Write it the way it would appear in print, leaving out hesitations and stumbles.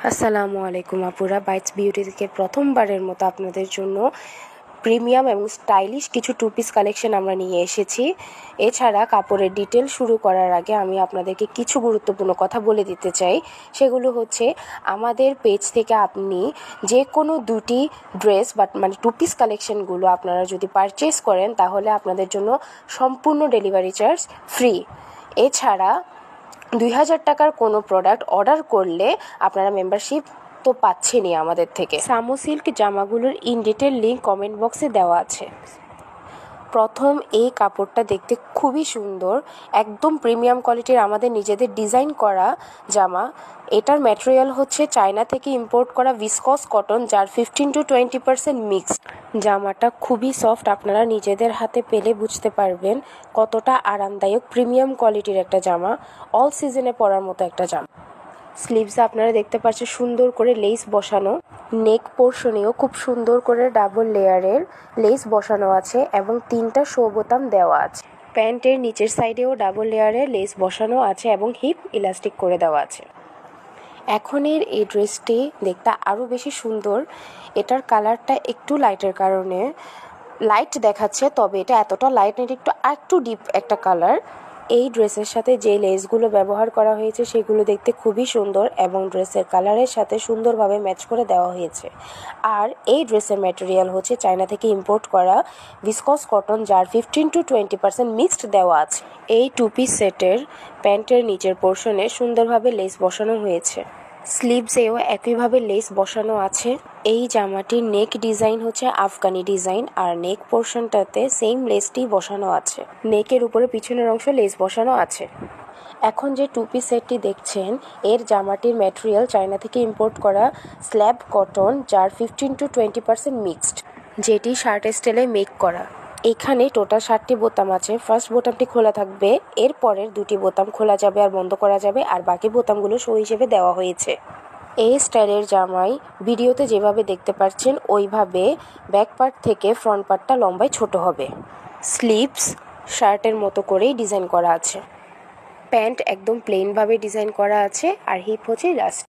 আসসালামু আলাইকুম আপুরা, বাইটস বিউটি থেকে প্রথমবারের মতো আপনাদের জন্য প্রিমিয়াম এবং স্টাইলিশ কিছু টু পিস কালেকশন আমরা নিয়ে এসেছি। এছাড়া কাপড়ের ডিটেল শুরু করার আগে আমি আপনাদেরকে কিছু গুরুত্বপূর্ণ কথা বলে দিতে চাই। সেগুলো হচ্ছে, আমাদের পেজ থেকে আপনি যে কোনো দুটি ড্রেস মানে টু পিস কালেকশনগুলো আপনারা যদি পারচেস করেন তাহলে আপনাদের জন্য সম্পূর্ণ ডেলিভারি চার্জ ফ্রি। এছাড়া 2000 টাকার কোনো প্রোডাক্ট অর্ডার করলে আপনারা মেম্বারশিপ তো পাচ্ছেনই আমাদের থেকে। সামো সিল্ক জামাগুলোর ইন ডিটেল লিঙ্ক কমেন্ট বক্সে দেওয়া আছে। প্রথম এই কাপড়টা দেখতে খুবই সুন্দর, একদম প্রিমিয়াম কোয়ালিটির আমাদের নিজেদের ডিজাইন করা জামা। এটার ম্যাটেরিয়াল হচ্ছে চায়না থেকে ইম্পোর্ট করা ভিসকস কটন, যার 15-20% মিক্সড। জামাটা খুবই সফট, আপনারা নিজেদের হাতে পেলে বুঝতে পারবেন কতটা আরামদায়ক, প্রিমিয়াম কোয়ালিটির একটা জামা, অল সিজনে পরার মতো একটা জামা। স্লিভসে আপনারা দেখতে পাচ্ছেন সুন্দর করে লেস বসানো, নেক পোর্শনেও খুব সুন্দর করে ডাবল লেয়ারের লেস বসানো আছে এবং 3টা শো বোতাম দেওয়া আছে। প্যান্টের নিচের সাইডেও ডাবল লেয়ারের লেস বসানো আছে এবং হিপ ইলাস্টিক করে দেওয়া আছে। এখনের এই ড্রেসটি দেখতে আরও বেশি সুন্দর। এটার কালারটা একটু লাইটের কারণে লাইট দেখাচ্ছে, তবে এটা এতটা লাইট নেই, একটু ডিপ একটা কালার। এই ড্রেসের সাথে যে লেসগুলো ব্যবহার করা হয়েছে সেগুলো দেখতে খুবই সুন্দর এবং ড্রেসের কালারের সাথে সুন্দরভাবে ম্যাচ করে দেওয়া হয়েছে। আর এই ড্রেসের ম্যাটেরিয়াল হচ্ছে চায়না থেকে ইম্পোর্ট করা ভিসকস কটন, যার 15-20% মিক্সড দেওয়া আছে। এই টু পিস সেটের প্যান্টের নিচের পোর্শনে সুন্দরভাবে লেস বসানো হয়েছে, স্লিভসেও একইভাবে লেস বসানো আছে। এই জামাটির নেক ডিজাইন হচ্ছে আফগানি ডিজাইন, আর নেক পোর্শনটাতে সেম লেসটি বসানো আছে। নেকের উপরে পিছনের অংশ লেস বসানো আছে। এখন যে টু পিস সেটটি দেখছেন, এর জামাটির ম্যাটেরিয়াল চায়না থেকে ইম্পোর্ট করা স্ল্যাব কটন, যার 15-20% মিক্সড, যেটি শার্ট স্টাইলে মেক করা। এখানে টোটাল 7টি বোতাম আছে। ফার্স্ট বোতামটি খোলা থাকবে, এর পরের 2টি বোতাম খোলা যাবে আর বন্ধ করা যাবে, আর বাকি বোতামগুলো শো হিসেবে দেওয়া হয়েছে। এই স্টাইলের জামাই ভিডিওতে যেভাবে দেখতে পাচ্ছেন ওইভাবে ব্যাক পার্ট থেকে ফ্রন্ট পার্টটা লম্বায় ছোট হবে। স্লিভস শার্টের মতো করেই ডিজাইন করা আছে। প্যান্ট একদম প্লেনভাবে ডিজাইন করা আছে আর হিপ হচ্ছে ইলাস্টিক।